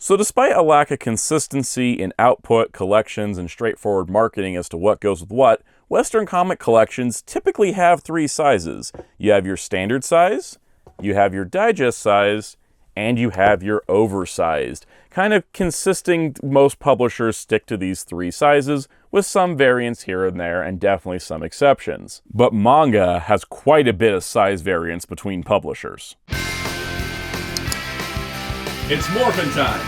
So despite a lack of consistency in output, collections, and straightforward marketing as to what goes with what, Western comic collections typically have three sizes. You have your standard size, you have your digest size, and you have your oversized. Kind of consisting, most publishers stick to these three sizes, with some variance here and there, and definitely some exceptions. But manga has quite a bit of size variance between publishers. It's morphin' time!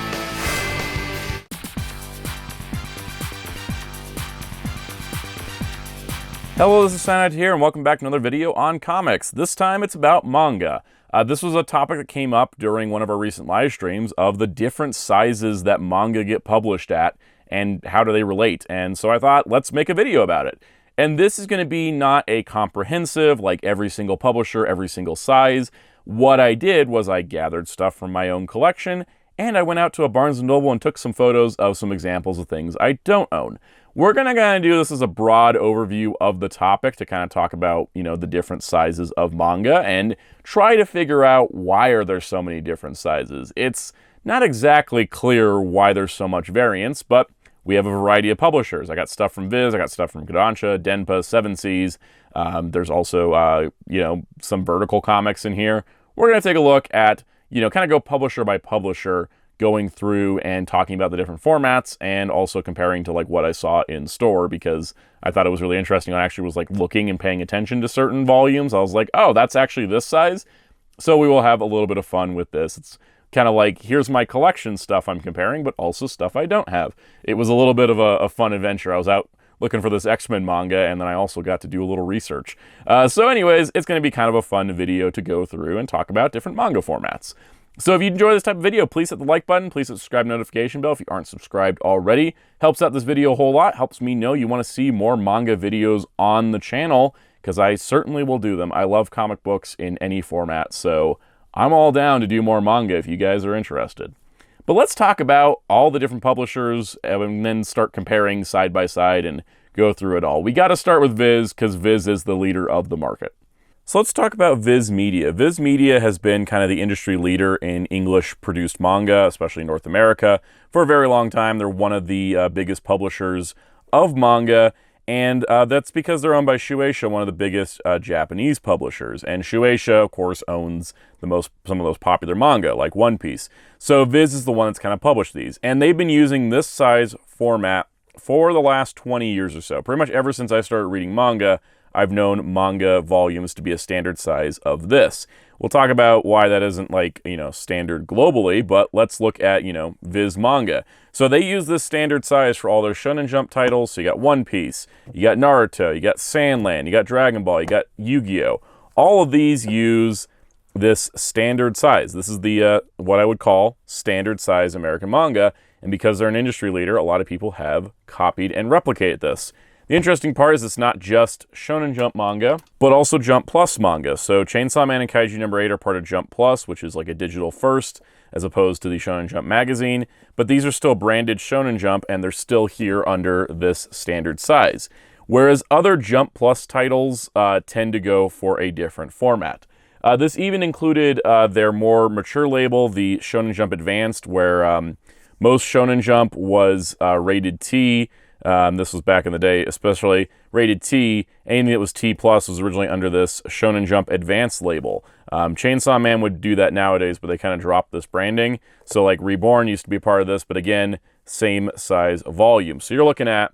Hello, this is Soundout here, and welcome back to another video on comics. This time it's about manga. This was a topic that came up during one of our recent live streams of the different sizes that manga get published at and how do they relate. And so I thought, let's make a video about it. And this is going to be not a comprehensive, like every single publisher, every single size. What I did was I gathered stuff from my own collection, and I went out to a Barnes & Noble and took some photos of some examples of things I don't own. We're going to do this as a broad overview of the topic to kind of talk about, the different sizes of manga and try to figure out why are there so many different sizes. It's not exactly clear why there's so much variance, but we have a variety of publishers. I got stuff from Viz, I got stuff from Kodansha, Denpa, 7 Seas. There's also, some vertical comics in here. We're going to take a look at, kind of go publisher by publisher, going through and talking about the different formats and also comparing to like what I saw in store, because I thought it was really interesting. I actually was like looking and paying attention to certain volumes. I was like, oh, that's actually this size. So we will have a little bit of fun with this. It's kind of like, here's my collection stuff I'm comparing, but also stuff I don't have. It was a little bit of a fun adventure. I was out looking for this X-Men manga, and then I also got to do a little research. So anyways, it's going to be kind of a fun video to go through and talk about different manga formats. So if you enjoy this type of video, please hit the like button, please hit the subscribe notification bell if you aren't subscribed already. Helps out this video a whole lot, helps me know you want to see more manga videos on the channel, because I certainly will do them. I love comic books in any format, so I'm all down to do more manga if you guys are interested. But let's talk about all the different publishers and then start comparing side by side and go through it all. We got to start with Viz, because Viz is the leader of the market. So let's talk about Viz Media. Viz Media has been kind of the industry leader in English-produced manga, especially in North America, for a very long time. They're one of the biggest publishers of manga, and that's because they're owned by Shueisha, one of the biggest Japanese publishers. And Shueisha, of course, owns some of the most popular manga, like One Piece. So Viz is the one that's kind of published these. And they've been using this size format for the last 20 years or so. Pretty much ever since I started reading manga, I've known manga volumes to be a standard size of this. We'll talk about why that isn't like, standard globally, but let's look at, Viz Manga. So they use this standard size for all their Shonen Jump titles. So you got One Piece, you got Naruto, you got Sandland, you got Dragon Ball, you got Yu-Gi-Oh! All of these use this standard size. This is the, what I would call standard size American manga. And because they're an industry leader, a lot of people have copied and replicated this. The interesting part is it's not just Shonen Jump manga, but also Jump Plus manga. So Chainsaw Man and Kaiju number 8 are part of Jump Plus, which is like a digital first, as opposed to the Shonen Jump magazine. But these are still branded Shonen Jump, and they're still here under this standard size. Whereas other Jump Plus titles tend to go for a different format. This even included their more mature label, the Shonen Jump Advanced, where most Shonen Jump was rated T. This was back in the day, especially rated T. Anything that was T+ was originally under this Shonen Jump Advanced label. Chainsaw Man would do that nowadays, but they kind of dropped this branding. So like Reborn used to be part of this, but again, same size volume. So you're looking at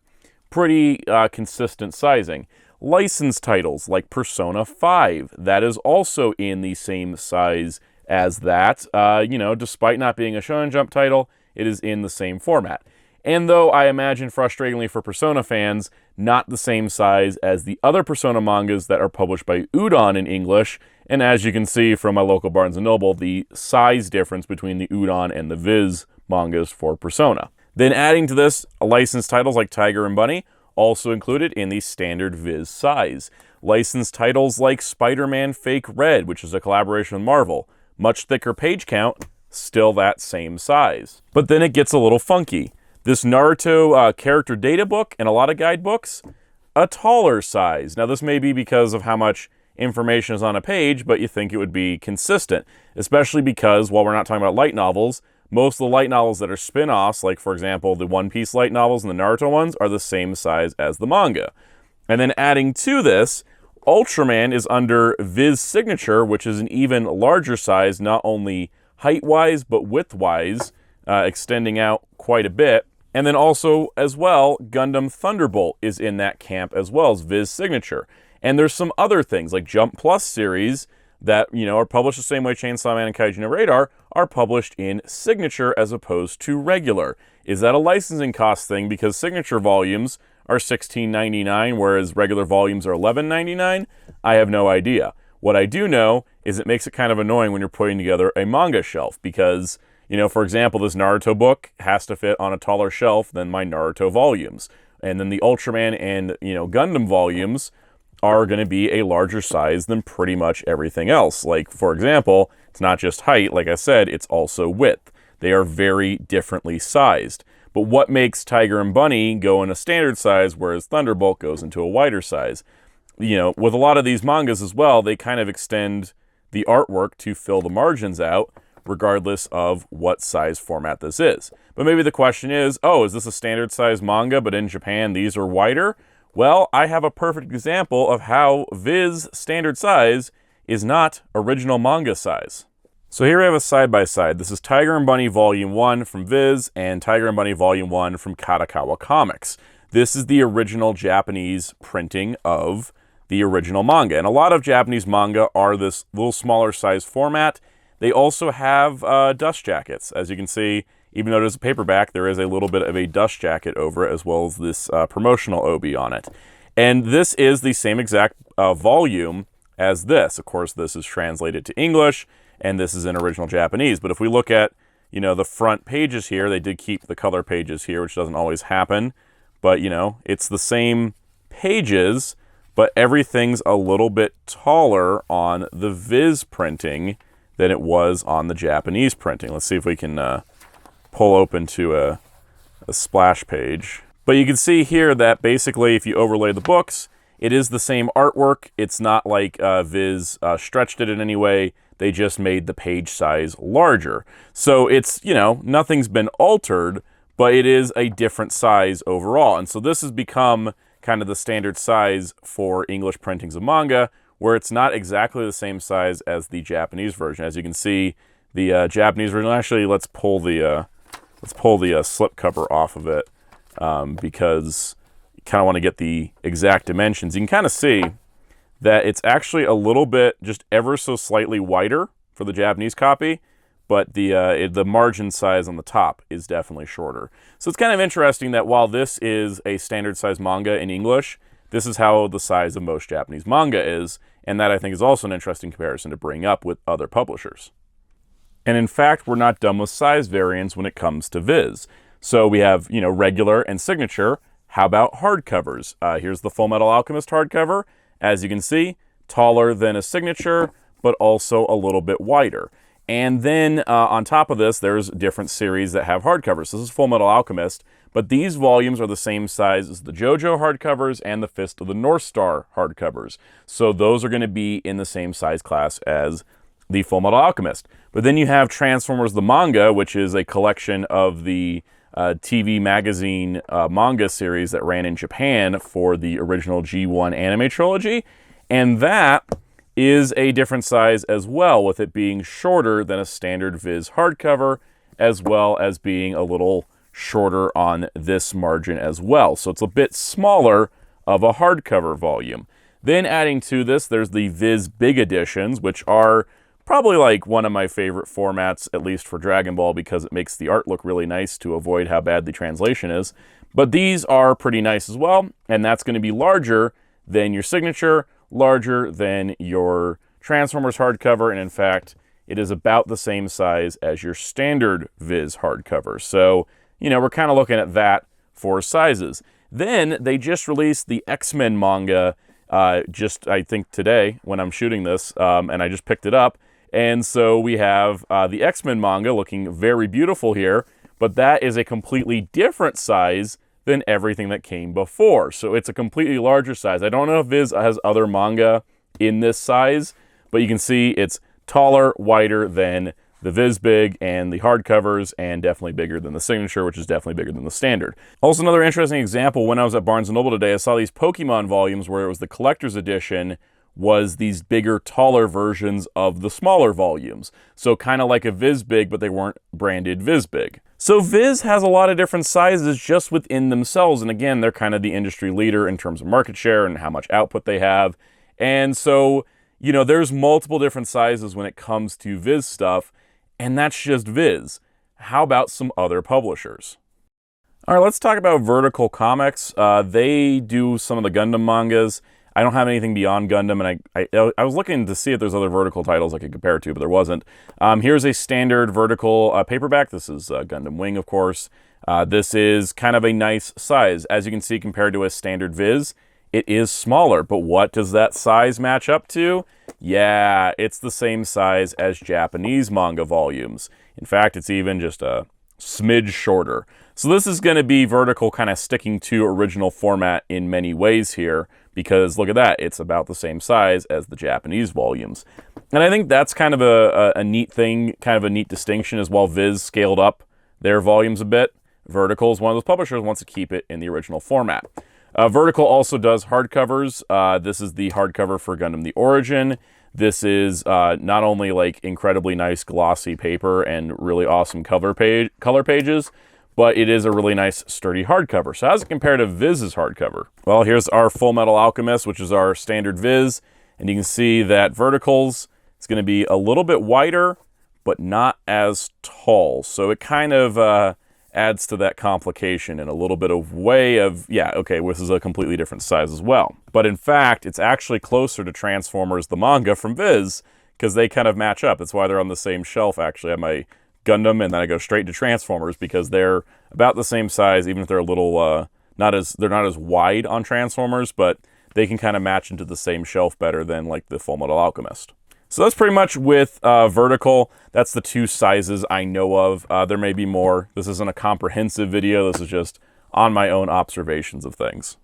pretty consistent sizing. Licensed titles like Persona 5, that is also in the same size as that. Despite not being a Shonen Jump title, it is in the same format. And though I imagine frustratingly for Persona fans, not the same size as the other Persona mangas that are published by Udon in English. And as you can see from my local Barnes & Noble, the size difference between the Udon and the Viz mangas for Persona. Then adding to this, licensed titles like Tiger and Bunny, also included in the standard Viz size. Licensed titles like Spider-Man Fake Red, which is a collaboration with Marvel. Much thicker page count, still that same size. But then it gets a little funky. This Naruto character data book and a lot of guidebooks, a taller size. Now this may be because of how much information is on a page, but you think it would be consistent, especially because while we're not talking about light novels, Most of the light novels that are spin-offs, like for example the One Piece light novels and the Naruto ones, are the same size as the manga. And then adding to this, Ultraman is under Viz Signature, which is an even larger size, not only height-wise but width-wise, extending out quite a bit. And then also, as well, Gundam Thunderbolt is in that camp as well as Viz Signature. And there's some other things, like Jump Plus series that, are published the same way Chainsaw Man and Kaiju no Radar are published in Signature as opposed to regular. Is that a licensing cost thing because Signature volumes are $16.99, whereas regular volumes are $11.99? I have no idea. What I do know is it makes it kind of annoying when you're putting together a manga shelf because, for example, this Naruto book has to fit on a taller shelf than my Naruto volumes. And then the Ultraman and, Gundam volumes are going to be a larger size than pretty much everything else. Like, for example, it's not just height, like I said, it's also width. They are very differently sized. But what makes Tiger and Bunny go in a standard size, whereas Thunderbolt goes into a wider size? With a lot of these mangas as well, they kind of extend the artwork to fill the margins out, regardless of what size format this is. But maybe the question is, is this a standard size manga, but in Japan these are wider? Well, I have a perfect example of how Viz Standard size is not original manga size. So here we have a side-by-side. This is Tiger and Bunny Volume 1 from Viz and Tiger and Bunny Volume 1 from Kodansha Comics. This is the original Japanese printing of the original manga. And a lot of Japanese manga are this little smaller size format. They also have dust jackets. As you can see, even though it is a paperback, there is a little bit of a dust jacket over it, as well as this promotional obi on it. And this is the same exact volume as this. Of course, this is translated to English, and this is in original Japanese. But if we look at, the front pages here, they did keep the color pages here, which doesn't always happen. But, it's the same pages, but everything's a little bit taller on the Viz printing than it was on the Japanese printing. Let's see if we can pull open to a splash page. But you can see here that basically if you overlay the books, it is the same artwork. It's not like Viz stretched it in any way. They just made the page size larger. So it's, nothing's been altered, but it is a different size overall. And so this has become kind of the standard size for English printings of manga, where it's not exactly the same size as the Japanese version. As you can see, the Japanese version, actually, let's pull the slip cover off of it because you kind of want to get the exact dimensions. You can kind of see that it's actually a little bit, just ever so slightly wider for the Japanese copy, but the margin size on the top is definitely shorter. So it's kind of interesting that while this is a standard size manga in English, this is how the size of most Japanese manga is, and that I think is also an interesting comparison to bring up with other publishers. And in fact, we're not done with size variants when it comes to Viz. So we have, regular and signature. How about hardcovers? Here's the Full Metal Alchemist hardcover. As you can see, taller than a signature, but also a little bit wider. And then on top of this, there's different series that have hardcovers. This is Full Metal Alchemist, but these volumes are the same size as the JoJo hardcovers and the Fist of the North Star hardcovers. So those are going to be in the same size class as the Full Metal Alchemist. But then you have Transformers the Manga, which is a collection of the TV magazine manga series that ran in Japan for the original G1 anime trilogy. And that is a different size as well, with it being shorter than a standard Viz hardcover, as well as being a little shorter on this margin as well. So it's a bit smaller of a hardcover volume. Then adding to this, there's the Viz Big Editions, which are probably like one of my favorite formats, at least for Dragon Ball, because it makes the art look really nice to avoid how bad the translation is. But these are pretty nice as well, and that's going to be larger than your signature, larger than your Transformers hardcover, and in fact, it is about the same size as your standard Viz hardcover. So, we're kind of looking at that for sizes. Then they just released the X-Men manga I think today when I'm shooting this, and I just picked it up. And so we have the X-Men manga looking very beautiful here, but that is a completely different size than everything that came before. So it's a completely larger size. I don't know if Viz has other manga in this size, but you can see it's taller, wider than the Viz Big and the hardcovers, and definitely bigger than the Signature, which is definitely bigger than the Standard. Also, another interesting example, when I was at Barnes & Noble today, I saw these Pokemon volumes where it was the collector's edition was these bigger, taller versions of the smaller volumes. So kind of like a Viz Big, but they weren't branded Viz Big. So Viz has a lot of different sizes just within themselves, and again, they're kind of the industry leader in terms of market share and how much output they have. And so, you know, there's multiple different sizes when it comes to Viz stuff, and that's just Viz. How about some other publishers? All right, let's talk about Vertical Comics. They do some of the Gundam mangas. I don't have anything beyond Gundam, and I was looking to see if there's other Vertical titles I could compare to, but there wasn't. Here's a standard Vertical paperback. This is Gundam Wing, of course. This is kind of a nice size. As you can see, compared to a standard Viz, it is smaller, but what does that size match up to? Yeah, it's the same size as Japanese manga volumes. In fact, it's even just a smidge shorter. So this is going to be Vertical kind of sticking to original format in many ways here, because look at that, it's about the same size as the Japanese volumes. And I think that's kind of a neat thing, kind of a neat distinction, as while Viz scaled up their volumes a bit, Vertical is one of those publishers who wants to keep it in the original format. Vertical also does hardcovers. This is the hardcover for Gundam The Origin. This is not only like incredibly nice glossy paper and really awesome color pages, but it is a really nice sturdy hardcover. So how does it compare to Viz's hardcover? Well, here's our Full Metal Alchemist, which is our standard Viz, and you can see that Vertical's is going to be a little bit wider, but not as tall. So it kind of adds to that complication in a little bit of way of, yeah, okay, this is a completely different size as well. But in fact, it's actually closer to Transformers the manga from Viz, because they kind of match up. That's why they're on the same shelf, actually. I have my Gundam, and then I go straight to Transformers, because they're about the same size, even if they're a little, they're not as wide on Transformers, but they can kind of match into the same shelf better than like the Full Metal Alchemist. So that's pretty much with Vertical. That's the two sizes I know of. There may be more. This isn't a comprehensive video. This is just on my own observations of things.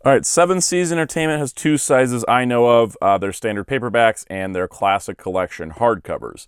All right, 7 Seas Entertainment has two sizes I know of. Their standard paperbacks and their classic collection hardcovers.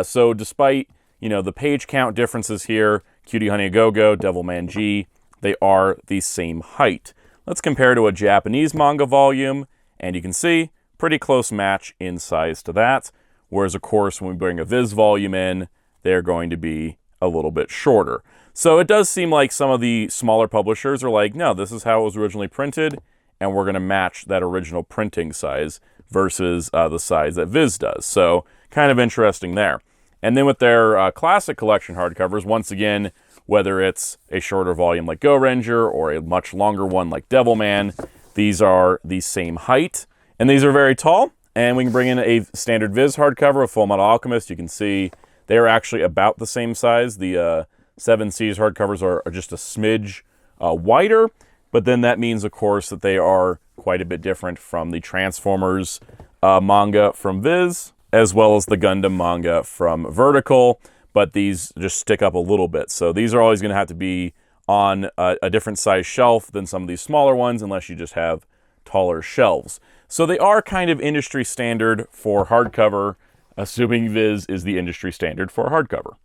So despite, you know, the page count differences here, Cutie Honey A Go-Go, Devilman G, they are the same height. Let's compare to a Japanese manga volume, and you can see pretty close match in size to that. Whereas, of course, when we bring a Viz volume in, they're going to be a little bit shorter. So it does seem like some of the smaller publishers are like, no, this is how it was originally printed, and we're going to match that original printing size versus the size that Viz does. So kind of interesting there. And then with their classic collection hardcovers, once again, whether it's a shorter volume like Go Ranger or a much longer one like Devilman, these are the same height. And these are very tall, and we can bring in a standard Viz hardcover of Full Metal Alchemist. You can see they're actually about the same size. The 7 Seas hardcovers are just a smidge wider, but then that means, of course, that they are quite a bit different from the Transformers manga from Viz, as well as the Gundam manga from Vertical, but these just stick up a little bit. So these are always going to have to be on a different size shelf than some of these smaller ones, unless you just have taller shelves. So they are kind of industry standard for hardcover, assuming Viz is the industry standard for hardcover.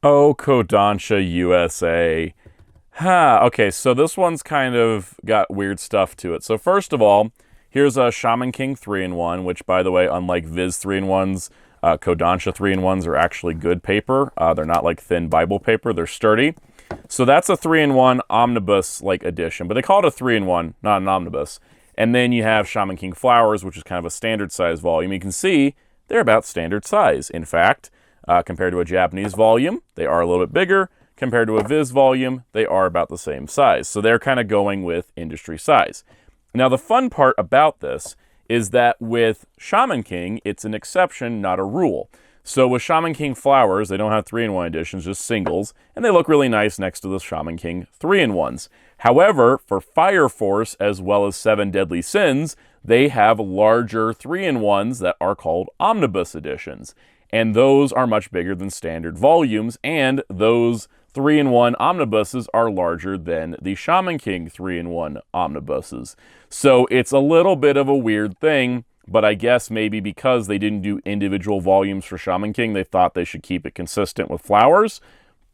Oh, Kodansha USA. Okay, so this one's kind of got weird stuff to it. So first of all, here's a Shaman King 3-in-1, which, by the way, unlike Viz 3-in-1s, Kodansha 3-in-1s are actually good paper. They're not like thin Bible paper, they're sturdy. So that's a 3-in-1 omnibus-like edition, but they call it a 3-in-1, not an omnibus. And then you have Shaman King Flowers, which is kind of a standard size volume. You can see they're about standard size. In fact, compared to a Japanese volume, they are a little bit bigger. Compared to a Viz volume, they are about the same size. So they're kind of going with industry size. Now, the fun part about this is that with Shaman King, it's an exception, not a rule. So with Shaman King Flowers, they don't have 3-in-1 editions, just singles, and they look really nice next to the Shaman King 3-in-1s. However, for Fire Force, as well as 7 Deadly Sins, they have larger 3-in-1s that are called omnibus editions. And those are much bigger than standard volumes, and those 3-in-1 omnibuses are larger than the Shaman King 3-in-1 omnibuses. So it's a little bit of a weird thing, but I guess maybe because they didn't do individual volumes for Shaman King, they thought they should keep it consistent with Flowers,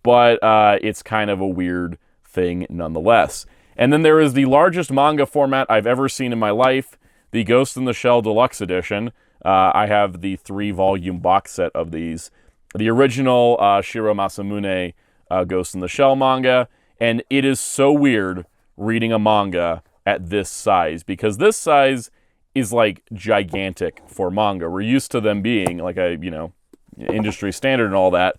but it's kind of a weird thing nonetheless. And then there is the largest manga format I've ever seen in my life, the Ghost in the Shell Deluxe Edition. I have the 3-volume box set of these. The original Shiro Masamune Ghost in the Shell manga, and it is so weird reading a manga at this size, because this size is like gigantic for manga. We're used to them being like a, industry standard and all that.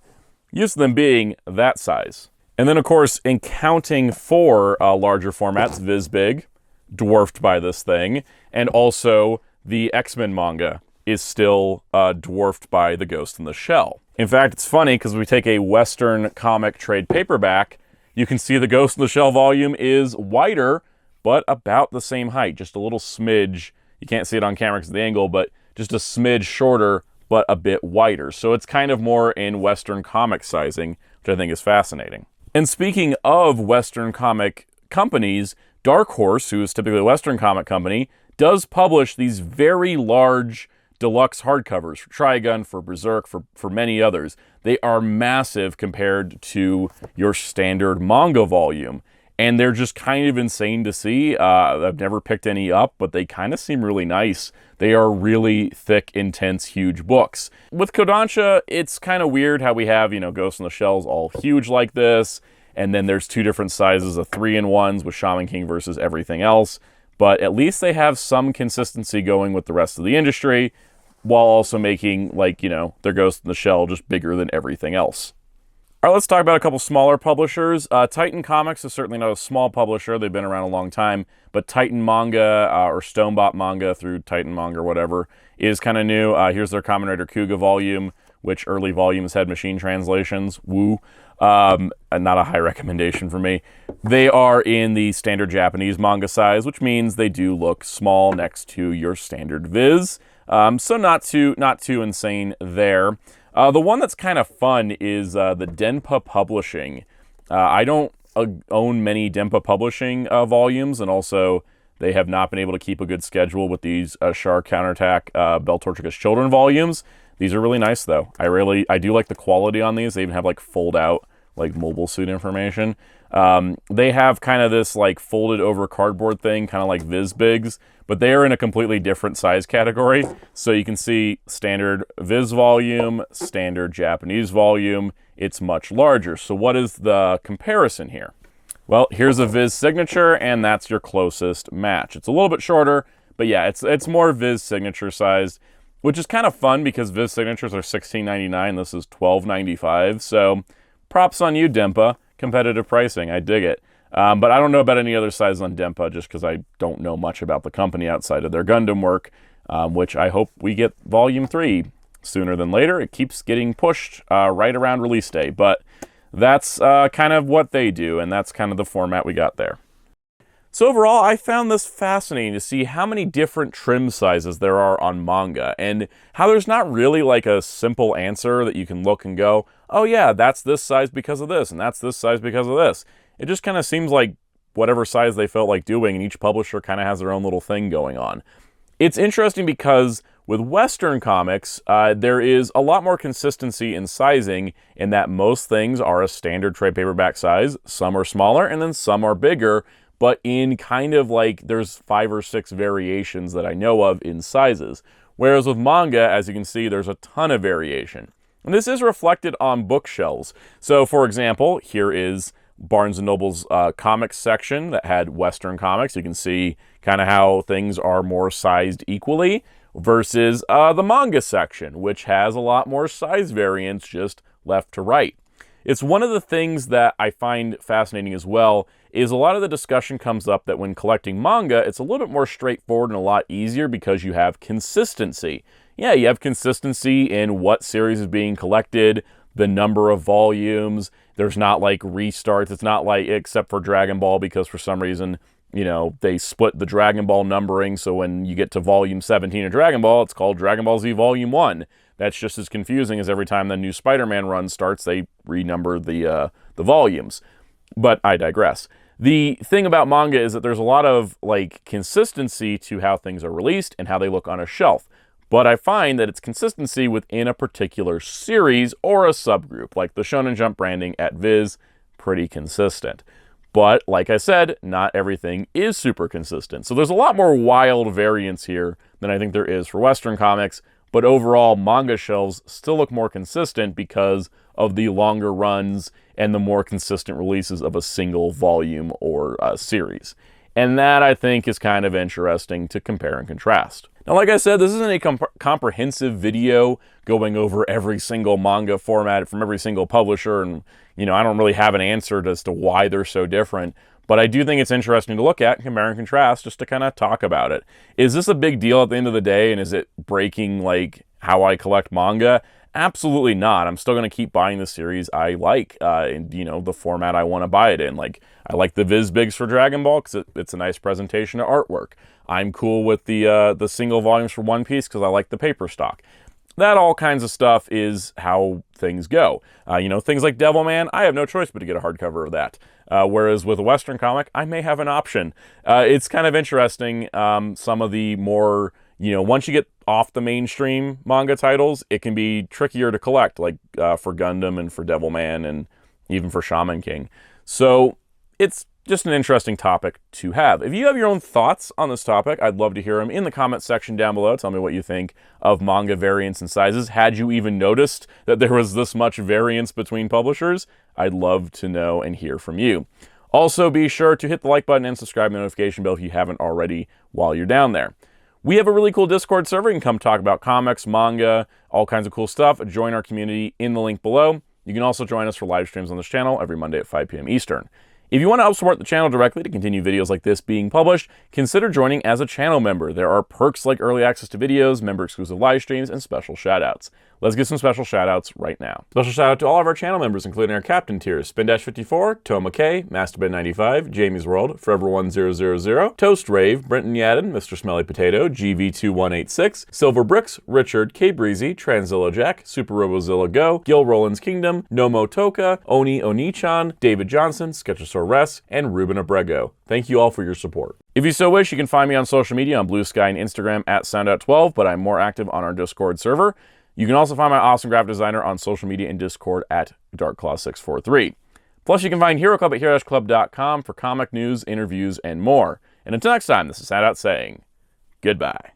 Used to them being that size. And then, of course, in counting for larger formats, Viz Big, dwarfed by this thing, and also the X-Men manga is still dwarfed by the Ghost in the Shell. In fact, it's funny because we take a Western comic trade paperback, you can see the Ghost in the Shell volume is wider, but about the same height, just a little smidge. You can't see it on camera because of the angle, but just a smidge shorter, but a bit wider. So it's kind of more in Western comic sizing, which I think is fascinating. And speaking of Western comic companies, Dark Horse, who is typically a Western comic company, does publish these very large deluxe hardcovers for Trigun, for Berserk, for many others. They are massive compared to your standard manga volume, and they're just kind of insane to see. I've never picked any up, but they kind of seem really nice. They are really thick, intense, huge books. With Kodansha, it's kind of weird how we have, Ghost in the Shells all huge like this, and then there's 2 different sizes of 3-in-1s with Shaman King versus everything else. But at least they have some consistency going with the rest of the industry, while also making, their Ghost in the Shell just bigger than everything else. All right, let's talk about a couple smaller publishers. Titan Comics is certainly not a small publisher. They've been around a long time. But Titan Manga, or Stonebot Manga through Titan Manga or whatever, is kind of new. Here's their Kamen Rider Kuga volume, which early volumes had machine translations. Woo. Not a high recommendation for me. They are in the standard Japanese manga size, which means they do look small next to your standard Viz. So not too insane there. The one that's kind of fun is the Denpa Publishing. I don't own many Denpa Publishing volumes, and also they have not been able to keep a good schedule with these Char Counterattack Beltorchika's Children volumes. These are really nice, though. I do like the quality on these. They even have fold out mobile suit information. They have kind of this folded over cardboard thing, kind of like Viz Bigs, but they are in a completely different size category. So you can see standard Viz volume, standard Japanese volume. It's much larger. So what is the comparison here? Well, here's a Viz Signature, and that's your closest match. It's a little bit shorter, but yeah, it's more Viz Signature sized, which is kind of fun because Viz Signatures are $16.99. This is $12.95. So props on you, Denpa. Competitive pricing. I dig it. But I don't know about any other size on Denpa just because I don't know much about the company outside of their Gundam work, which I hope we get Volume 3 sooner than later. It keeps getting pushed right around release day, but that's kind of what they do, and that's kind of the format we got there. So overall, I found this fascinating to see how many different trim sizes there are on manga, and how there's not really a simple answer that you can look and go, oh yeah, that's this size because of this, and that's this size because of this. It just kind of seems like whatever size they felt like doing, and each publisher kind of has their own little thing going on. It's interesting because with Western comics, there is a lot more consistency in sizing in that most things are a standard trade paperback size, some are smaller, and then some are bigger, but in kind of there's 5 or 6 variations that I know of in sizes. Whereas with manga, as you can see, there's a ton of variation. And this is reflected on bookshelves. So for example, here is Barnes & Noble's comics section that had Western comics. You can see kind of how things are more sized equally versus the manga section, which has a lot more size variance just left to right. It's one of the things that I find fascinating as well is a lot of the discussion comes up that when collecting manga, it's a little bit more straightforward and a lot easier because you have consistency. Yeah, you have consistency in what series is being collected, the number of volumes. There's not restarts. It's not except for Dragon Ball, because for some reason, they split the Dragon Ball numbering. So when you get to volume 17 of Dragon Ball, it's called Dragon Ball Z Volume 1. That's just as confusing as every time the new Spider-Man run starts, they renumber the volumes. But I digress. The thing about manga is that there's a lot of like consistency to how things are released and how they look on a shelf. But I find that it's consistency within a particular series or a subgroup, like the Shonen Jump branding at Viz, pretty consistent. But like I said, not everything is super consistent. So there's a lot more wild variance here than I think there is for Western comics. But overall, manga shelves still look more consistent because of the longer runs and the more consistent releases of a single volume or series. And that, I think, is kind of interesting to compare and contrast. Now, like I said, this isn't a comprehensive video going over every single manga format from every single publisher, and, I don't really have an answer as to why they're so different. But I do think it's interesting to look at, compare and contrast, just to kind of talk about it. Is this a big deal at the end of the day, and is it breaking, like, how I collect manga? Absolutely not. I'm still going to keep buying the series I like, the format I want to buy it in. Like, I like the Viz Bigs for Dragon Ball because it's a nice presentation of artwork. I'm cool with the single volumes for One Piece because I like the paper stock. That all kinds of stuff is how things go. Things like Devilman, I have no choice but to get a hardcover of that. Whereas with a Western comic, I may have an option. It's kind of interesting. Some of the more, once you get off the mainstream manga titles, it can be trickier to collect, like for Gundam and for Devilman and even for Shaman King. So it's just an interesting topic to have. If you have your own thoughts on this topic, I'd love to hear them in the comment section down below. Tell me what you think of manga variants and sizes. Had you even noticed that there was this much variance between publishers? I'd love to know and hear from you. Also, be sure to hit the like button and subscribe to the notification bell if you haven't already while you're down there. We have a really cool Discord server. You can come talk about comics, manga, all kinds of cool stuff. Join our community in the link below. You can also join us for live streams on this channel every Monday at 5 p.m. Eastern. If you want to help support the channel directly to continue videos like this being published, consider joining as a channel member. There are perks like early access to videos, member-exclusive live streams, and special shoutouts. Let's get some special shoutouts right now. Special shout out to all of our channel members, including our captain tiers: Spin-54, Toma K, Masturbed95, Jamie's World, Forever1000, Toast Rave, Brenton Yadden, Mr. Smelly Potato, GV2186, Silver Bricks, Richard, K Breezy, Tranzilla Jack, Super Robozilla Go, Gil Roland's Kingdom, Nomo Toka, Oni Onichan, David Johnson, Sketchosaur Res, and Ruben Abrego. Thank you all for your support. If you so wish, you can find me on social media on Blue Sky and Instagram at Soundout12, but I'm more active on our Discord server. You can also find my awesome graphic designer on social media and Discord at DarkClaw643. Plus, you can find Hero Club at hero-club.com for comic news, interviews, and more. And until next time, this is Soundout saying goodbye.